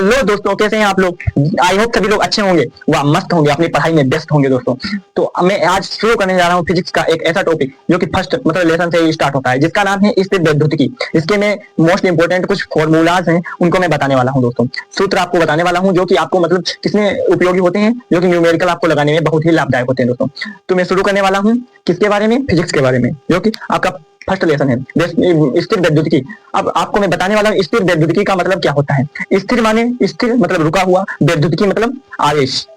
Hello दोस्तों, कैसे हैं आप लोग? आई होप सभी लोग अच्छे होंगे, वह मस्त होंगे, अपनी पढ़ाई में व्यस्त होंगे दोस्तों। तो मैं आज शुरू करने जा रहा हूँ फिजिक्स का एक ऐसा टॉपिक जो कि फर्स्ट मतलब लेसन से ही स्टार्ट होता है, जिसका नाम है स्थिर वैद्युतिकी। इसके में मोस्ट इंपोर्टेंट कुछ फॉर्मूलाज हैं, उनको मैं बताने वाला हूँ दोस्तों। सूत्र आपको बताने वाला हूँ जो कि आपको मतलब किसमें उपयोगी होते हैं, जो कि न्यूमेरिकल आपको लगाने में बहुत ही लाभदायक होते हैं दोस्तों। तो मैं शुरू करने वाला हूँ किसके बारे में? फिजिक्स के बारे में, जो कि आपका फर्स्ट लेसन है स्थिर वैद्युतिकी। अब आपको मैं बताने वाला हूँ स्थिर वैद्युतिकी का मतलब क्या होता है। स्थिर माने स्थिर मतलब रुका हुआ, वैद्युतिकी मतलब आवेश,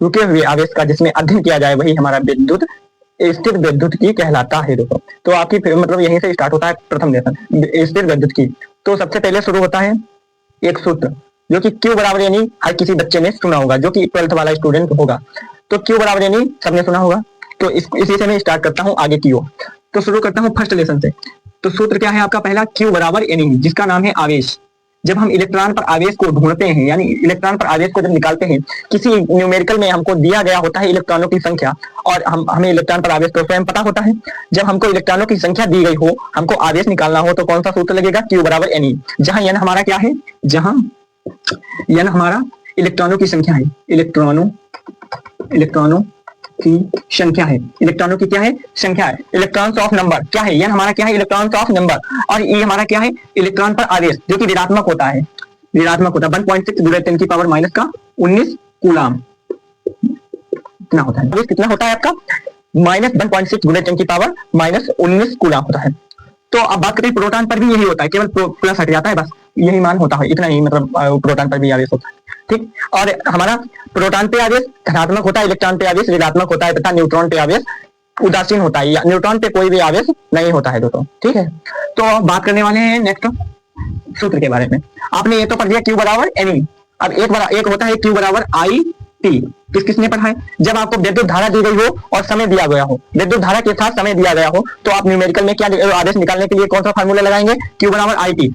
रुके हुए आवेश का जिसमें अध्ययन किया जाए वही हमारा विद्युत स्थिर वैद्युतिकी कहलाता है दोस्तों। तो आपकी मतलब यहीं से स्टार्ट होता है प्रथम लेसन स्थिर वैद्युतिकी। तो सबसे पहले शुरू होता है एक सूत्र जो कि Q बराबर यानी हर किसी बच्चे ने सुना होगा, जो कि 12th वाला स्टूडेंट होगा। तो Q बराबर यानी सबने सुना होगा। तो इसी से मैं स्टार्ट करता हूँ आगे की ओर। तो शुरू करता हूँ फर्स्ट लेसन से। तो सूत्र क्या है आपका पहला? Q बराबर यानी जिसका नाम है आवेश। जब हम इलेक्ट्रॉन पर आवेश को ढूंढते हैं, यानी इलेक्ट्रॉन पर आवेश को जब निकालते हैं, किसी न्यूमेरिकल में हमको दिया गया होता है इलेक्ट्रॉनों की संख्या, और हमें इलेक्ट्रॉन पर आवेश तो स्वयं पता होता है। जब हमको इलेक्ट्रॉनों की संख्या दी गई हो, हमको आवेश निकालना हो, तो कौन सा सूत्र लगेगा? Q बराबर यानी, जहां n हमारा क्या है, जहां n हमारा इलेक्ट्रॉनों की संख्या है, इलेक्ट्रॉनों की संख्या है, इलेक्ट्रॉनों की क्या है? संख्या है। इलेक्ट्रॉन्स ऑफ नंबर क्या है? n हमारा क्या है? Electrons of number. और E हमारा क्या है? इलेक्ट्रॉन पर आवेश, जो कि ऋणात्मक होता है, ऋणात्मक होता है। 1.6 × 10 की पावर माइनस का 19 कूलाम कितना होता है? आवेश कितना होता है आपका? -1.6 × 10 की पावर माइनस 19 कूलाम होता है। तो अब बात करें प्रोटॉन पर भी यही होता है, केवल प्लस हट जाता है, बस यही मान होता है, इतना ही मतलब प्रोटॉन पर भी आवेश होता है। ठीक, और हमारा प्रोटॉन पे आवेश धनात्मक होता है, इलेक्ट्रॉन पे आवेश ऋणात्मक होता है, तथा न्यूट्रॉन पे आवेश उदासीन होता है, या न्यूट्रॉन पे कोई भी आवेश नहीं होता है दोस्तों। ठीक है, तो बात करने वाले हैं नेक्स्ट सूत्र के बारे में। आपने ये तो पढ़ लिया Q बराबर एनी। अब एक होता है Q बराबर आई टी। किसने पढ़ा है? जब आपको विद्युत धारा दी गई हो और समय दिया गया हो, विद्युत धारा के साथ समय दिया गया हो, तो आप न्यूमेरिकल में क्या आवेश निकालने के लिए कौन सा फार्मूला लगाएंगे? Q बराबर आई टी।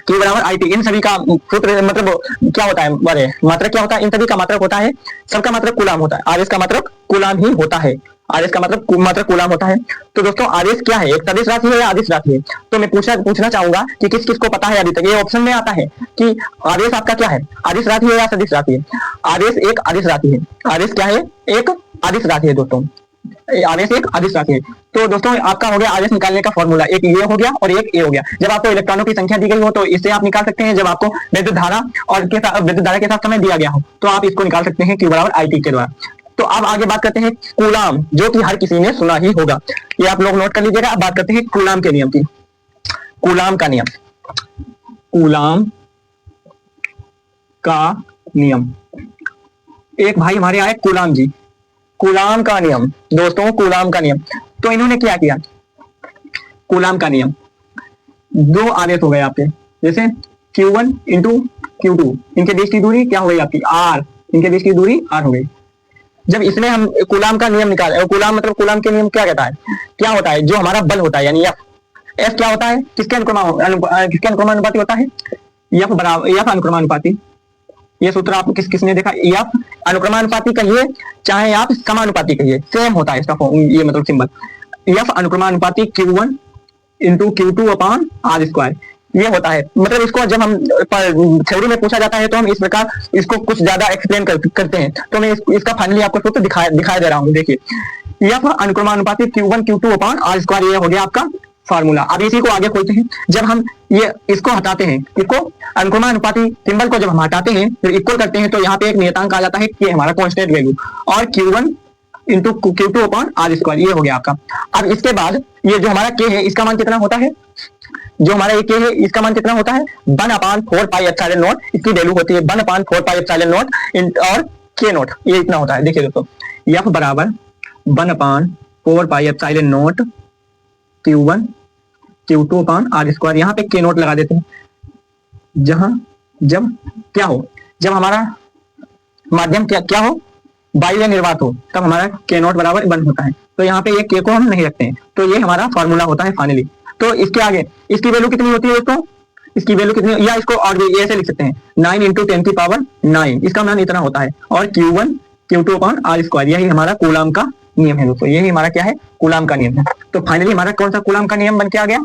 Q बराबर आई टी। इन सभी का सूत्र मतलब क्या होता है? बड़े मात्रक क्या होता है? इन सभी का मात्रक होता है, सबका मात्रक कूलाम होता है, आवेश का मात्रक कूलाम ही होता है, आवेश का मतलब मात्रक कूलाम होता है। तो दोस्तों आवेश क्या है? एक सदिश राशि है या अदिश राशि है? तो मैं पूछना चाहूंगा कि किस किस को पता है अभी तक? ये ऑप्शन में आता है कि आवेश आपका क्या है, अदिश राशि है या सदिश राशि है? आवेश एक अदिश राशि है। आवेश क्या है? एक अदिश राशि है दोस्तों, आवेश एक अदिश राशि है। तो दोस्तों आपका हो गया आवेश निकालने का फॉर्मूला, एक ये हो गया और एक ए हो गया। जब आपको इलेक्ट्रॉनों की संख्या दी गई हो तो इससे आप निकाल सकते हैं। जब आपको विद्युत धारा और विद्युत धारा के साथ समय दिया गया हो, तो आप इसको निकाल सकते हैं Q बराबर आई टी के द्वारा। तो अब आगे बात करते हैं कूलाम, जो कि हर किसी ने सुना ही होगा, ये आप लोग नोट कर लीजिएगा। अब बात करते हैं कूलाम के नियम की। कूलाम का नियम, कूलाम का नियम। एक भाई हमारे आए कूलाम जी, कूलाम का नियम दोस्तों, कूलाम का नियम। तो इन्होंने क्या किया? कूलाम का नियम, दो आवेश हो गए आपके, जैसे Q1 इंटू Q2, इनके बीच की दूरी क्या हो गई आपकी? R, इनके बीच की दूरी R हो गई। जब इसमें हम कूलाम का नियम निकाल, कूलाम मतलब कूलाम के नियम क्या कहता है? क्या होता है? जो हमारा बल होता है यानी F क्या होता है? किसके अनुक्रमानुपाती होता है? F बराबर F अनुक्रमानुपाती। ये सूत्र आप किसने देखा? F अनुक्रमानुपाती कहिए चाहे आप समानुपाती कहिए, सेम होता है इसका ये मतलब symbol. F अनुक्रमानुपाती Q1 into Q2 upon R square, ये होता है। मतलब इसको जब हम थ्योरी में पूछा जाता है तो हम इस प्रकार इसको कुछ ज्यादा एक्सप्लेन करते हैं। तो मैं इसका फाइनली आपको सूत्र दिखा दे रहा हूँ। देखिए F अनुक्रमानुपाती Q1 Q2 upon R square, ये हो गया आपका फार्मूला। अब इसी को आगे खोलते हैं। जब हम ये इसको हटाते हैं, इसको अनुक्रमानुपाती सिंबल को जब हम हटाते हैं फिर इक्वल करते हैं, तो यहाँ पे एक नियतांक आ जाता है कि हमारा कांस्टेंट वैल्यू, और Q1 into Q2 upon R square, ये हो गया आपका। अब इसके बाद ये जो हमारा K है, इसका मान कितना होता है? जो हमारा ये K है, इसका मान कितना होता है? 1/4 पाई एप्सिलॉन नॉट, इसकी वैल्यू होती है 1/4 पाई एप्सिलॉन नॉट और K नॉट, ये इतना होता है। देखिए दोस्तों F बराबर 1/4 pi epsilon not Q1 Q2 upon R square, यहाँ पे K नॉट लगा देते हैं। जब क्या हो, जब हमारा माध्यम क्या हो, वायु या निर्वात हो, तब हमारा K नॉट बराबर 1 होता है। तो यहाँ पे ये K को हम नहीं रखते हैं, तो ये हमारा फॉर्मूला होता है फाइनली। तो इसके आगे इसकी वैल्यू कितनी होती है दोस्तों? इसकी वैल्यू कितनी, या इसको और ऐसे लिख सकते हैं 9 इंटू 10 की पावर 9, इसका मान इतना होता है, और Q1 Q2 upon R square, यही हमारा कूलाम का नियम है दोस्तों। यही हमारा क्या है? कूलाम का नियम है। तो फाइनली हमारा कौन सा कूलाम का नियम बन के आ गया?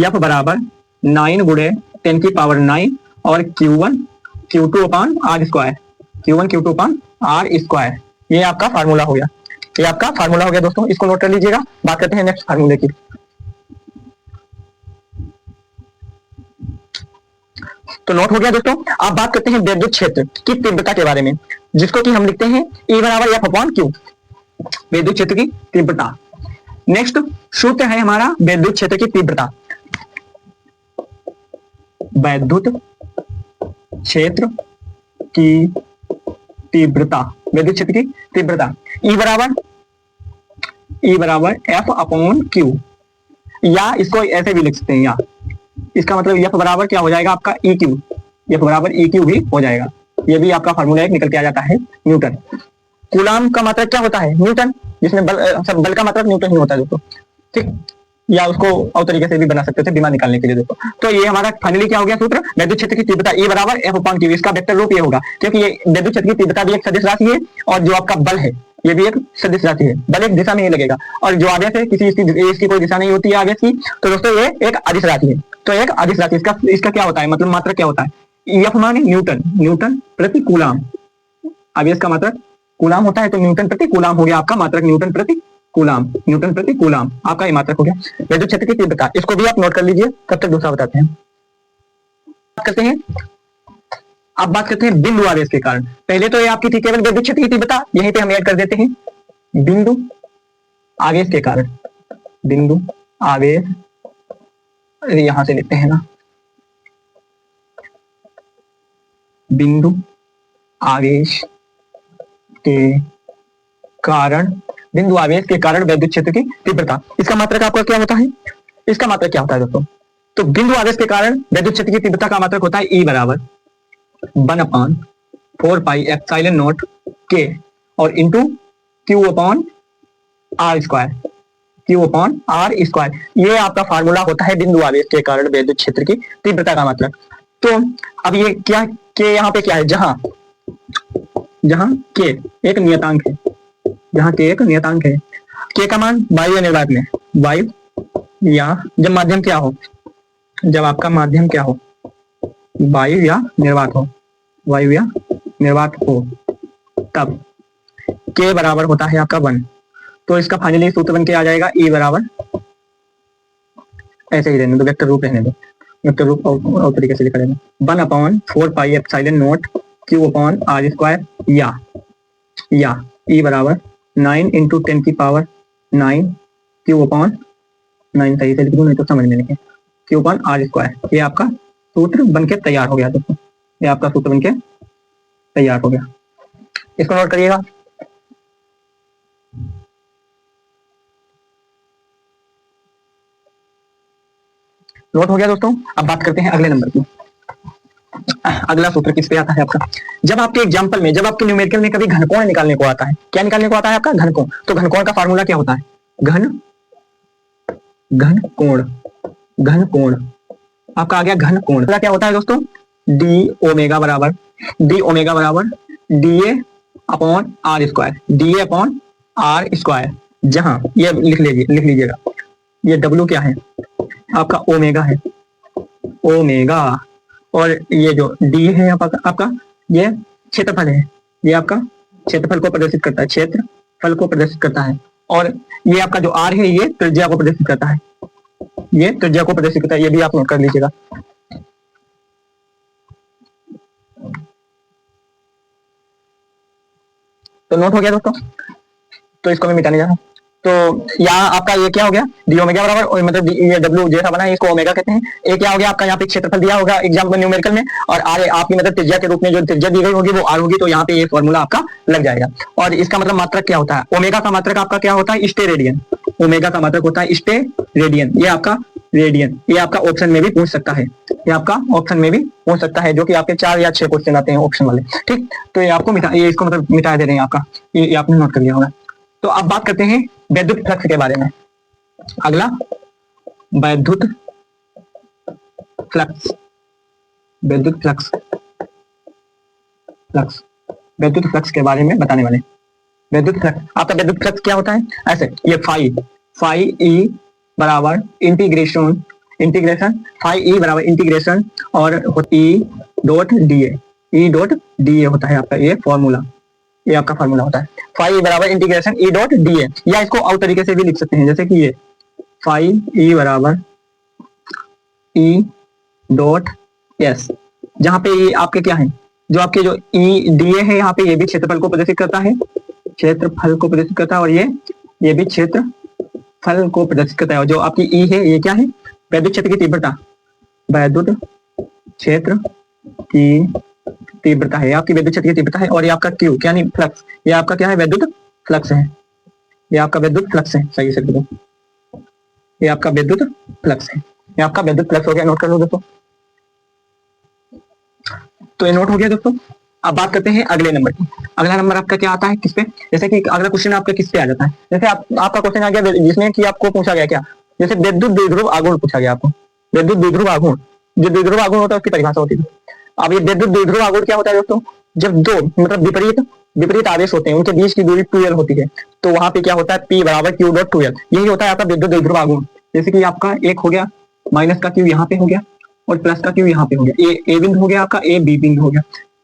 F बराबर 9 × 10 की पावर 9 और Q1 Q1 Q2/R², Q1 Q2/R²। ये आपका फार्मूला हो गया, ये आपका फार्मूला हो गया दोस्तों, इसको नोट कर लीजिएगा। बात करते हैं नेक्स्ट फार्मूले की। तो नोट हो गया दोस्तों। अब बात करते हैं विद्युत क्षेत्र की तीव्रता के बारे में, जिसको कि हम लिखते हैं E बराबर F/Q, विद्युत क्षेत्र की तीव्रता। नेक्स्ट सूत्र है हमारा विद्युत क्षेत्र की तीव्रता, विद्युत क्षेत्र की तीव्रता, विद्युत क्षेत्र की तीव्रता E बराबर F/Q, या इसको ऐसे भी लिख सकते हैं, या इसका मतलब F बराबर क्या हो जाएगा आपका EQ, F बराबर EQ भी हो जाएगा। ये भी आपका फार्मूला एक निकल के आ जाता है न्यूटन। कूलाम का मात्रक क्या होता है? न्यूटन, जिसमें बल का मात्रक न्यूटन ही होता है दोस्तों, ठीक। या उसको और तरीके से भी बना सकते थे बीमा निकालने के लिए दोस्तों। तो ये हमारा फाइनली क्या हो गया सूत्र, विद्युत क्षेत्र की तीव्रता E बराबर F/Q। इसका वेक्टर रूप ये होगा, क्योंकि ये विद्युत क्षेत्र की तीव्रता भी एक सदिश राशि है, और जो आपका बल है ये भी एक सदिश राशि है। बल एक दिशा में ही लगेगा, और जो आवेश है किसी इसकी कोई दिशा नहीं होती है आवेश की, तो दोस्तों ये एक अदिश राशि है। तो एक अदिश राशि, इसका क्या होता है, मतलब मात्रक क्या होता है? F माने न्यूटन प्रति कूलाम। आवेश का मात्रक कूलाम होता है, तो न्यूटन प्रति कूलाम हो गया आपका मात्रक, न्यूटन प्रति कूलाम आपका ये मात्रक हो गया विद्युत क्षेत्र की तीव्रता। इसको भी आप नोट कर लीजिए, तब तक दूसरा बताते हैं। अब बात करते हैं बिंदु आवेश के कारण। पहले तो ये आपकी थी केवल विद्युत क्षेत्र की तीव्रता, यहीं पे हम ऐड कर देते हैं बिंदु आवेश के कारण। बिंदु आवेश, यहां से लिखते हैं ना, बिंदु आवेश के कारण, बिंदु आवेश के कारण विद्युत क्षेत्र की तीव्रता। इसका मात्रक आपका क्या होता है? इसका मात्रक क्या होता है दोस्तों? तो बिंदु आवेश के कारण विद्युत क्षेत्र की तीव्रता का मात्रक होता है E बराबर 1/4πε0K और इंटू Q/R², ये आपका फार्मूला होता है बिंदु आवेश के कारण विद्युत क्षेत्र की तीव्रता का मात्रक। तो अब ये क्या के यहाँ पे क्या है, जहां के एक नियतांक है, जहां के एक नियतांक है, के का मान वायु या निर्वात में, वायु या जब माध्यम क्या हो, जब आपका माध्यम क्या हो, वायु या निर्वात हो, वायु या निर्वात हो, तब के बराबर होता है आपका 1। तो इसका फाइनली सूत्र बन के आ जाएगा E बराबर, ऐसे ही रहने दो, वेक्टर रूप रहने दो, वेक्टर रूप और तरीके से लिखा जाएगा 1/4πε0Q/R², या E बराबर 9 × 10⁹ Q/9, सही से लिख दूं नहीं तो समझ में नहीं, Q/R²। ये आपका सूत्र बनके तैयार हो गया दोस्तों, ये आपका सूत्र बनके तैयार हो गया, इसको नोट करिएगा। नोट हो गया दोस्तों। अब बात करते हैं अगले नंबर की। अगला सूत्र किस पे आता है आपका, जब आपके एग्जाम्पल में, जब आपके न्यूमेरिकल में कभी घनकोण निकालने को आता है, क्या निकालने को आता है आपका? घनकोण। तो घनकोण का फार्मूला क्या होता है? घनकोण आपका आ गया घनकोण। क्या होता है दोस्तों? डी ओमेगा बराबर DA/R², जहां ये लिख लीजिएगा, ये W क्या है आपका? ओमेगा है, ओमेगा, और ये जो D है आपका ये क्षेत्रफल है, ये आपका क्षेत्रफल को प्रदर्शित करता है, क्षेत्रफल को प्रदर्शित करता है, और ये आपका जो R है ये त्रिज्या को प्रदर्शित करता है, ये त्रिज्या को प्रदर्शित करता है, ये भी आप नोट कर लीजिएगा। तो नोट हो गया दोस्तों, तो इसको मैं मिटाने जा रहा हूं। तो यहाँ आपका ये क्या हो गया? डी ओमेगा बराबर, मतलब ये डब्ल्यू जैसा बना है इसको ओमेगा कहते हैं। ए क्या हो गया आपका? यहाँ पे क्षेत्रफल दिया होगा एग्जाम में न्यूमेरिकल में, और आर आपकी मतलब त्रिज्या के रूप में जो त्रिज्या दी गई होगी वो आर होगी, तो यहाँ पे ये फॉर्मूला आपका लग जाएगा। और इसका मतलब मात्रक क्या होता है? ओमेगा का मात्रक आपका क्या होता है? स्टेरेडियन। ओमेगा का मात्रक होता है स्टेरेडियन। ये आपका रेडियन, ये आपका ऑप्शन में भी पूछ सकता है, ये आपका ऑप्शन में भी पूछ सकता है, जो कि आपके 4 या 6 क्वेश्चन आते हैं ऑप्शन वाले, ठीक। तो ये आपको ये इसको मतलब मिटा दे रहे हैं आपका, ये आपने नोट कर लिया होगा। तो अब बात करते हैं विद्युत फ्लक्स के बारे में। अगला विद्युत फ्लक्स, विद्युत फ्लक्स के बारे में बताने वाले। विद्युत फ्लक्स, आपका विद्युत फ्लक्स क्या होता है? ऐसे ये फाई ई बराबर इंटीग्रेशन फाई ई बराबर इंटीग्रेशन और E dot D A, E dot D A होता है आपका ये फॉर्मूला, ये आपका फॉर्मूला होता है। फाइव बराबर integration E dot D A, या इसको और तरीके से भी लिख सकते हैं जैसे कि ये फाइव ई बराबर ई डॉट एस, जहां पे ये आपके क्या है, जो आपके जो ई डी ए है यहाँ पे ये भी क्षेत्रफल को प्रदर्शित करता है, क्षेत्रफल को प्रदर्शित करता है, और ये भी क्षेत्रफल को प्रदर्शित करता है। और जो आपकी ई है ये क्या है, वैद्युत क्षेत्र की तीव्रता, वैद्युत क्षेत्र की तीव्रता है, आपकी वैद्युत क्षेत्र की तीव्रता है। और ये आपका क्यू यानी फ्लक्स, ये आपका क्या है, वैद्युत फ्लक्स है, ये आपका वैद्युत फ्लक्स है, सही से बोलो, ये आपका विद्युत फ्लक्स है, ये आपका विद्युत फ्लक्स हो गया, नोट कर लो दोस्तों। तो ये नोट हो गया दोस्तों। अब बात करते हैं अगले नंबर की। अगला नंबर आपका क्या आता है किस पे, जैसे कि अगला क्वेश्चन आपका किस पे आ जाता है, जैसे आपका क्वेश्चन आ गया जिसमें कि आपको पूछा गया क्या, जैसे विद्युत द्विध्रुव आघूर्ण पूछा गया आपको, विद्युत द्विध्रुव आघूर्ण, जो द्विध्रुव आघूर्ण होता है उसकी परिभाषा होती है। अब ये विद्युत द्विध्रुव आघूर्ण क्या होता है दोस्तों, जब दो मतलब विपरीत आवेश होते हैं उनके बीच की दूरी 2l होती है, तो वहां पे क्या होता है, P बराबर Q डॉट 2l, यही होता है आपका विद्युत द्विध्रुव आघूर्ण। जैसे कि आपका एक हो गया, माइनस का Q यहाँ पे हो गया और प्लस का Q यहाँ पे हो गया, ए बिंदु हो गया आपका, ए बी बिंदु हो गया,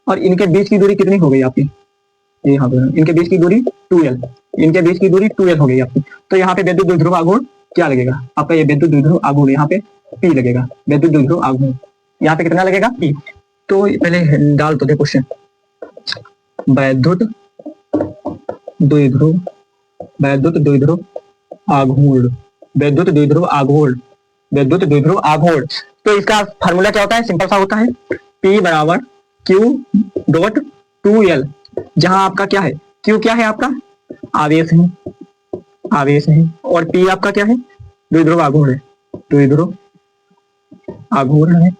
और इनके बीच की दूरी कितनी हो गई आपकी, यहाँ पे इनके बीच की दूरी 2l, इनके बीच की दूरी 2l हो गई आपकी। तो यहाँ पे विद्युत द्विध्रुव आघूर्ण क्या लगेगा आपका, ये विद्युत द्विध्रुव आघूर्ण यहाँ पे P लगेगा, विद्युत द्विध्रुव आघूर्ण यहाँ पे कितना लगेगा P। तो पहले डाल तो दे क्वेश्चन, वैद्युत द्विध्रुव, वैद्युत द्विध्रुव आघूर्ण, विद्युत द्विध्रुव आघूर्ण, विद्युत द्विध्रुव आघूर्ण। तो इसका फार्मूला क्या होता है, सिंपल सा होता है, P बराबर Q डॉट 2l, जहां आपका क्या है, Q क्या है आपका आवेश है, आवेश है, और P आपका क्या है, द्विध्रुव आघूर्ण है, द्विध्रुव आघूर्ण है,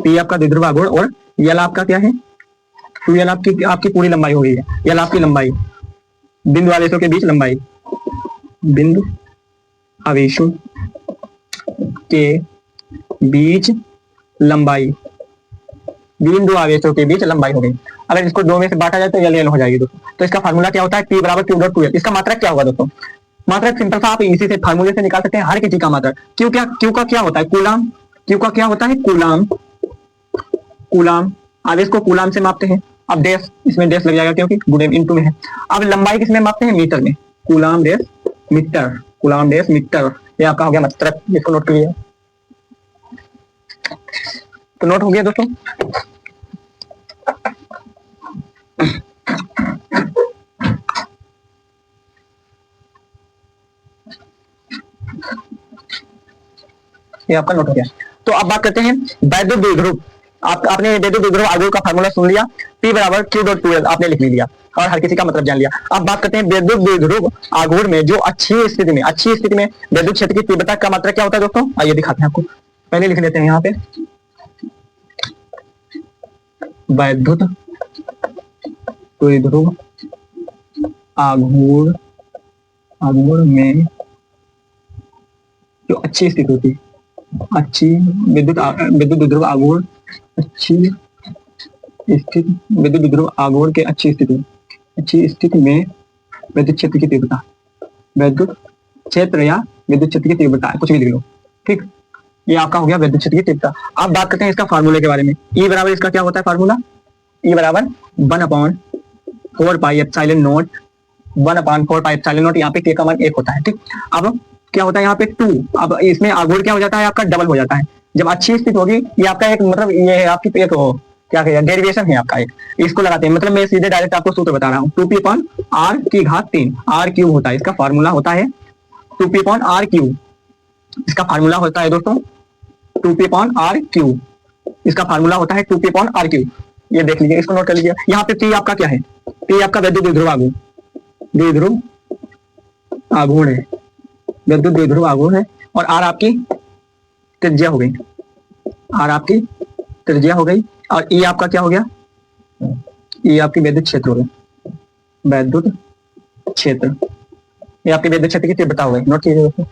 P आपका द्विध्रुव आघूर्ण, और L आपका क्या है, 2l आपकी पूरी लंबाई हो गई है, L आपकी लंबाई, बिंदु आवेशों के बीच लंबाई, बिंदु आवेशों के बीच लंबाई, बिंदु आवेशों के बीच लंबाई हो गई। अगर इसको दो में से बांटा जाए तो L हो जाएगी दोस्तों। तो इसका फार्मूला क्या होता है, P बराबर Q डॉट 2l। इसका मात्रक क्या होगा दोस्तों, मात्रक सिंपल सा आप इसी से फार्मूले से निकाल सकते हैं, हर किसी का मात्रक। Q का क्या होता है, कूलाम, Q का क्या होता है, कूलाम, कूलाम, आवेश को कूलाम से मापते हैं। अब डैश, इसमें डैश लग जाएगा क्योंकि गुणे इनटू में है। अब लंबाई किसमें मापते हैं, मीटर में, coulomb dash metre, coulomb dash metre, ये आपका हो गया मात्रक, इसको नोट करिए। तो नोट हो गया दोस्तों। ये आपका नोट हो गया। तो अब बात करते हैं वैद्युत द्विध्रुव। आपने वैद्युत द्विध्रुव आघूर्ण का फार्मूला सुन लिया, P बराबर Q डॉट 2l आपने लिख लिया और हर किसी का मतलब जान लिया। अब बात करते हैं वैद्युत द्विध्रुव आघूर्ण में जो अच्छी स्थिति में वैद्युत क्षेत्र की तीव्रता का मात्रक क्या होता है दोस्तों, आइए दिखाते हैं आपको। पहले लिख लेते हैं यहाँ पे, वैद्युत द्विध्रुव आघूर्ण में जो अच्छी स्थिति होती है, अच्छी विद्युत द्विध्रुव आघूर्ण, अच्छी स्थिति, विद्युत द्विध्रुव आघूर्ण के अच्छी स्थिति में विद्युत क्षेत्र की तीव्रता, विद्युत क्षेत्र या विद्युत क्षेत्र की तीव्रता, कुछ भी लिख लो, ठीक। ये आपका हो गया विद्युत क्षेत्र की तीव्रता। अब बात करते हैं इसका फार्मूले के बारे में। E बराबर इसका क्या होता है फार्मूला, E बराबर 1/4 pi epsilon not, 1/4 pi epsilon not, यहाँ पे K का मान 1 होता है, ठीक। अब क्या होता है यहाँ पे 2, अब इसमें आघूर्ण क्या हो जाता है आपका, डबल हो जाता है जब अच्छी स्थिति होगी। ये आपका एक मतलब ये है आपकी एक क्या कहते हैं, डेरिवेशन है आपका एक, इसको लगाते हैं, मतलब मैं सीधे डायरेक्ट आपको सूत्र बता रहा हूँ, 2p/r⁻³ r³ होता है, इसका फार्मूला होता है 2p/r³, इसका फार्मूला होता है दोस्तों 2p/r³, इसका फार्मूला होता है 2p/r³। ये देख लीजिए, इसको नोट कर लीजिए। यहाँ पे P आपका क्या है, P आपका वैद्युत द्विध्रुव आघूर्ण है, विद्युत द्विध्रुव आघूर्ण है, और R आपकी त्रिज्या हो गई, R आपकी त्रिज्या हो गई, और E आपका क्या हो गया, E आपकी विद्युत क्षेत्र हो गई, विद्युत क्षेत्र, ये आपके विद्युत क्षेत्र की तीव्रता हो गई। नोट कीजिए दोस्तों,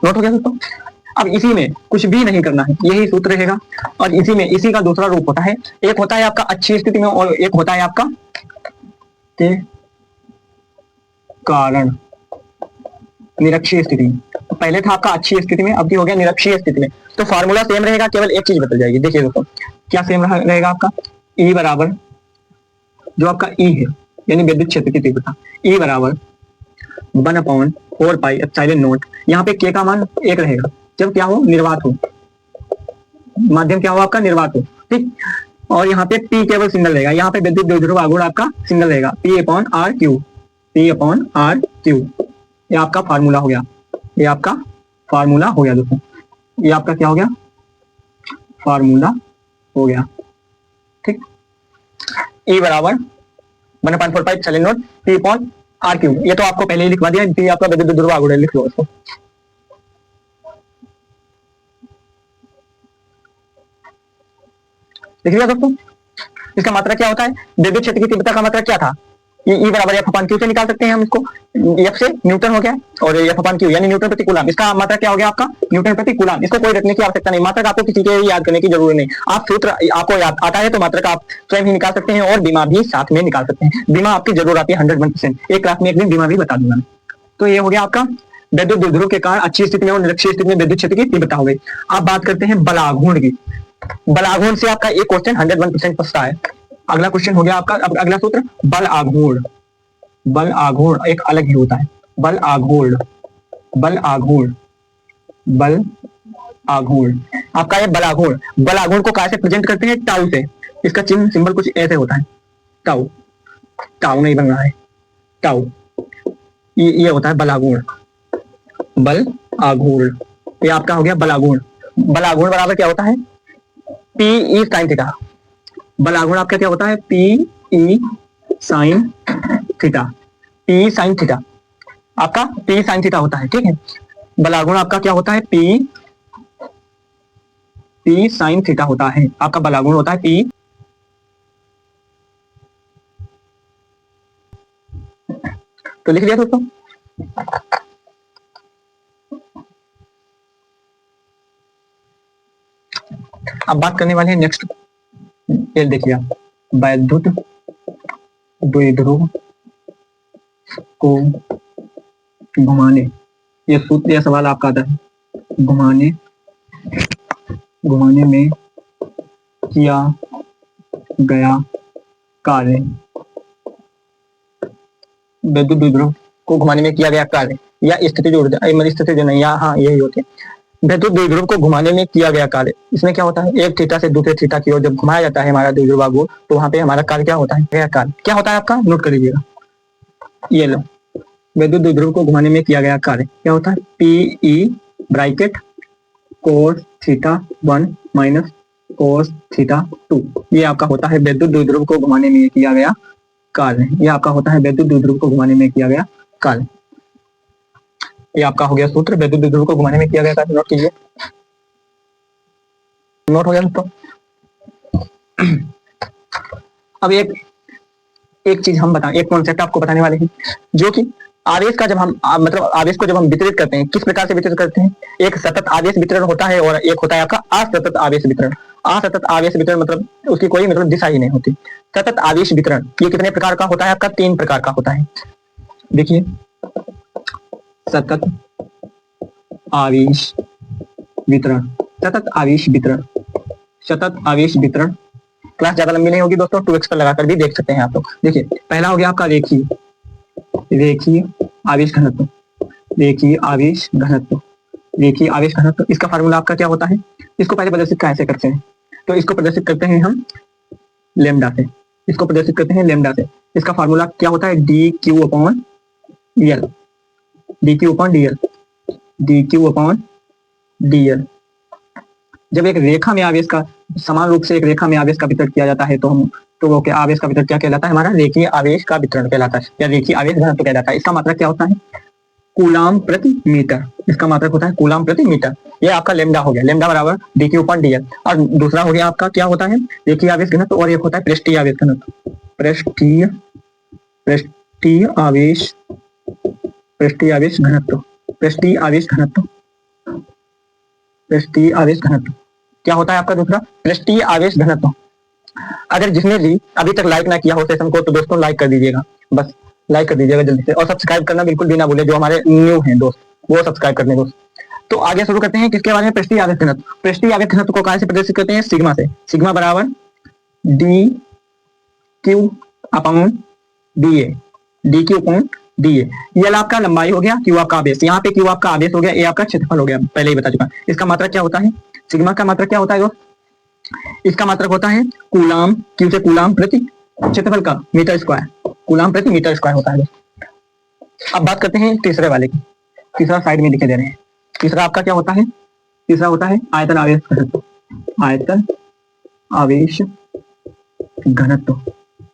नोट हो गया दोस्तों। अब इसी में कुछ भी नहीं करना है, यही सूत्र रहेगा, और इसी में इसी का दूसरा रूप होता है, एक होता है आपका अच्छी स्थिति में और एक होता है आपका के कारण, निरक्षीय स्थिति में। तो पहले था आपका अच्छी स्थिति में, अब हो गया निरक्षीय स्थिति में। तो फॉर्मूला सेम रहेगा, केवल एक चीज बदल जाएगी। देखिए दोस्तों क्या सेम रहेगा आपका, E बराबर जो आपका E है यानी विद्युत क्षेत्र की तीव्रता, E बराबर 1/4πε0। यहाँ पे K का मान 1 रहेगा जब क्या हो, निर्वात हो, माध्यम क्या हो आपका, निर्वात हो, ठीक। और यहाँ पे P केवल सिंगल रहेगा, यहाँ पे विद्युत द्विध्रुव आघूर्ण आपका सिंगल रहेगा, P/R⁴, P/R⁴। ये आपका फार्मूला हो गया, ये आपका फार्मूला हो गया दोस्तों, ये आपका क्या हो गया, फार्मूला हो गया, ठीक। E बराबर 1/4πε0 P/R⁴। ये तो आपको पहले ही लिखवा दिया, P आपका विद्युत द्विध्रुव आघूर्ण, लिख लो इसको। लिख लिया दोस्तों। इसका मात्रा क्या होता है, विद्युत क्षेत्र की तीव्रता का मात्रा क्या था, ये E बराबर F/Q से निकाल सकते हैं हम इसको, F से न्यूटन हो गया और F/Q यानी न्यूटन प्रति कूलम। इसका मात्रा क्या हो गया आपका, न्यूटन प्रति कूलम। इसको कोई रखने की आवश्यकता नहीं, मात्रक आपको किसी के याद करने की जरूरत नहीं। आप सूत्र आपको याद आता है तो मात्रक आप स्वयं ही निकाल सकते हैं और बीमा भी साथ में निकाल सकते हैं। बीमा आपकी जरूर आती है 101%। एक क्लास में एक दिन बीमा भी बता दूंगा मैं। तो ये हो गया आपका विद्युत द्विध्रुव के कारण अच्छी स्थिति में और निरक्षीय स्थिति में विद्युत क्षेत्र की तीव्रता हो गई। अब बात करते हैं बलाघूर्ण की। बलाघूर्ण से आपका एक क्वेश्चन 101% पूछता है। अगला क्वेश्चन हो गया आपका, अब अगला सूत्र बल आघूर्ण। बल आघूर्ण एक अलग ही होता है, बल आघूर्ण, बल आघूर्ण, बल आघूर्ण। आपका ये बल आघूर्ण, बल आघूर्ण को कैसे प्रेजेंट करते हैं, टाउ से। इसका चिन्ह सिंबल कुछ ऐसे होता है, टाउ, टाउ नहीं बन रहा है, टाउ, ये होता है बल आघूर्ण, बल आघूर्ण। ये आपका हो गया बल आघूर्ण। बल आघूर्ण बराबर क्या होता है, P/E sin थीटा। बल आघूर्ण आपका क्या होता है, P/E sin theta, P sin theta, आपका P sin थीटा होता है, ठीक है। बल आघूर्ण आपका क्या होता है, P sin थीटा होता है। आपका बल आघूर्ण होता है P। तो लिख लिया दोस्तों। अब बात करने वाले हैं नेक्स्ट, ये देखिए आप, वैद्युत द्विध्रुव को घुमाने, ये सूत्र, यह सवाल आपका आता है, घुमाने में किया गया कार्य, विद्युत द्विध्रुव को घुमाने में किया गया कार्य या स्थिति जो स्थिति जो नहीं, हाँ यही होती है। विद्युत द्विध्रुव को घुमाने में किया गया कार्य, इसमें क्या होता है, एक थीटा से दूसरे थीटा की ओर जब घुमाया जाता है हमारा द्विध्रुव आघूर्ण, तो वहां पे हमारा कार्य क्या होता है, कार्य क्या होता है आपका, नोट कर लीजिएगा। ये लो, विद्युत द्विध्रुव को घुमाने में किया गया कार्य क्या होता है, P/E bracket cos θ1 minus cos θ2। ये आपका होता है विद्युत द्विध्रुव को घुमाने में किया गया कार्य। ये आपका होता है विद्युत द्विध्रुव को घुमाने में किया गया कार्य। ये आपका हो गया सूत्र, विद्युत द्विध्रुव को घुमाने में किया गया कार्य। नोट कीजिए, नोट हो गया दोस्तों। अब एक चीज हम बताएं, एक कॉन्सेप्ट आपको बताने वाले हैं, जो कि आवेश का जब हम मतलब आवेश को जब हम वितरित करते हैं, किस प्रकार से वितरित करते हैं, एक सतत आवेश वितरण होता है और एक होता है आपका असतत आवेश वितरण। असतत आवेश वितरण मतलब उसकी कोई मतलब दिशा ही नहीं होती। सतत आवेश वितरण ये कितने प्रकार का होता है आपका, 3 प्रकार का होता है। देखिए, सतत आवेश वितरण, सतत आवेश वितरण, सतत आवेश वितरण। क्लास ज्यादा लंबी नहीं होगी दोस्तों, 2x पर लगाकर भी देख सकते हैं आप लोग। देखिए, पहला हो गया आपका रेखीय आवेश घनत्व, रेखीय आवेश घनत्व, रेखीय आवेश घनत्व। इसका फार्मूला आपका क्या होता है, इसको पहले प्रदर्शित कैसे करते हैं, तो इसको प्रदर्शित करते हैं हम लेमडा से, इसको प्रदर्शित करते हैं लेमडा से। इसका फार्मूला क्या होता है, dq/dl, dq/dl, dq/dl। जब एक रेखा में आवेश का समान रूप से एक रेखा में आवेश का वितरण किया जाता है तो हम तो वो क्या आवेश का वितरण क्या कहलाता है, हमारा रेखीय आवेश का वितरण कहलाता है या रेखीय आवेश घनत्व कहलाता है। इसका मात्रक क्या होता है, कूलाम प्रति मीटर। इसका मात्रक होता है कूलाम प्रति मीटर। ये आपका लेमडा हो गया, लेमडा बराबर dq/dl। और दूसरा हो गया आपका क्या होता है, रेखीय आवेश घनत्व, और एक होता है पृष्ठीय आवेश घनत्व, पृष्ठीय आवेश घनत्व, पृष्ठीय आवेश घनत्व, पृष्ठीय आवेश घनत्व। क्या होता है आपका दूसरा, पृष्ठीय आवेश घनत्व। अगर जिसने भी अभी तक लाइक ना किया हो सेशन को, तो दोस्तों लाइक कर दीजिएगा, बस लाइक कर दीजिएगा जल्दी से, और सब्सक्राइब करना बिल्कुल भी ना भूले जो हमारे न्यू हैं दोस्त। वो सब्सक्राइब कर लें दोस्त। तो आगे शुरू करते हैं किसके बारे में, पृष्ठीय आवेश घनत्व। पृष्ठीय आवेश घनत्व को कहाँ से प्रदर्शित करते हैं, सिग्मा से। सिग्मा बराबर D Q upon D A, D Q upon D A. ये आपका लंबाई हो गया, क्यू आपका आवेश, यहाँ पे क्यू आपका आवेश हो गया, ए आपका क्षेत्रफल हो गया, पहले ही बता चुका। इसका मात्रक क्या होता है, सिग्मा का मात्रक क्या होता है दोस्त, इसका मात्रक होता है कूलाम, क्यू से कूलाम प्रति क्षेत्रफल का मीटर स्क्वायर, कूलाम प्रति मीटर स्क्वायर होता है। अब बात करते हैं तीसरे वाले की, तीसरा साइड में लिखे दे रहे हैं। तीसरा आपका क्या होता है, तीसरा होता है आयतन आवेश घनत्व। आयतन आवेश घनत्व,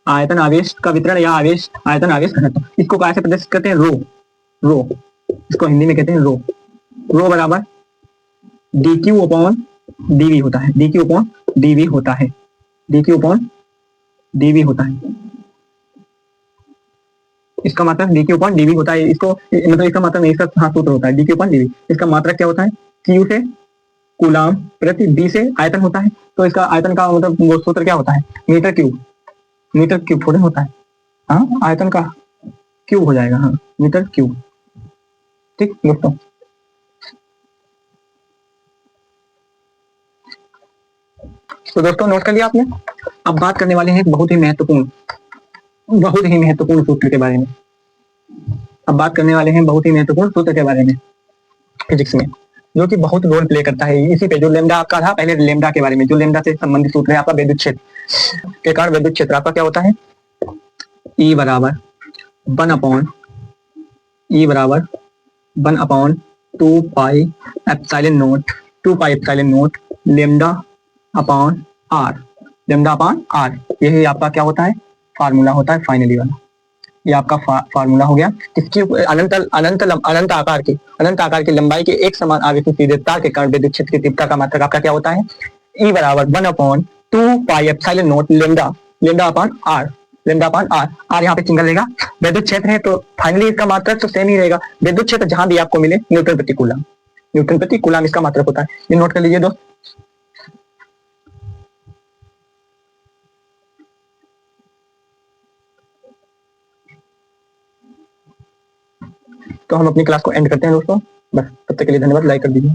आयतन आवेश का वितरण या आवेश आयतन आवेश घनत्व, इसको कैसे प्रदर्शित करते हैं, रो। रो इसको हिंदी में कहते हैं रो। रो बराबर डी क्यू अपॉन डीवी होता है, डी क्यू अपॉन डीवी होता है, डी क्यू अपॉन डीवी होता है। इसका मात्रक डी क्यू अपॉन डीवी होता है। इसको मतलब इसका मात्रक इसका हाँ सूत्र होता है डी क्यू अपॉन डीवी। इसका मात्रक क्या होता है, क्यू से कूलाम प्रति डी से आयतन होता है। तो इसका आयतन का मतलब वो सूत्र क्या होता है, मीटर क्यूब, मीटर क्यूब थोड़े होता है, हाँ आयतन का क्यूब हो जाएगा, हाँ मीटर क्यूब। ठीक दोस्तों, तो दोस्तों नोट कर लिया आपने। अब बात करने वाले हैं एक बहुत ही महत्वपूर्ण सूत्र के बारे में। अब बात करने वाले हैं बहुत ही महत्वपूर्ण सूत्र के बारे में फिजिक्स में, जो कि बहुत रोल प्ले करता है इसी पे। जो लेमडा आपका था पहले, लेमडा के बारे में, जो लेमडा से संबंधित सूत्र है आपका विद्युत क्षेत्र के कारण विद्युत क्षेत्र आपका क्या होता है, ई बराबर 1 upon 2 pi epsilon naught lambda upon R, lambda upon R. यही आपका क्या होता है, फार्मूला होता है फाइनली वाला। ये आपका फार्मूला हो गया। इसकी अनंत आकार की लंबाई के एक समान आवेश सीधे तार के कारण विद्युत क्षेत्र की तीव्रता का मात्रक आपका क्या होता है, ई बराबर 1/2 pi epsilon naught lambda upon R, R यहाँ पे सिंगल रहेगा। विद्युत क्षेत्र है तो फाइनली इसका मात्रक तो सेम ही रहेगा। विद्युत क्षेत्र जहां भी आपको मिले न्यूटन प्रति कूलम इसका मात्रक होता है। ये नोट कर लीजिए दोस्त। तो हम अपनी क्लास को एंड करते हैं दोस्तों, बस तब तक के लिए धन्यवाद, लाइक कर दीजिए।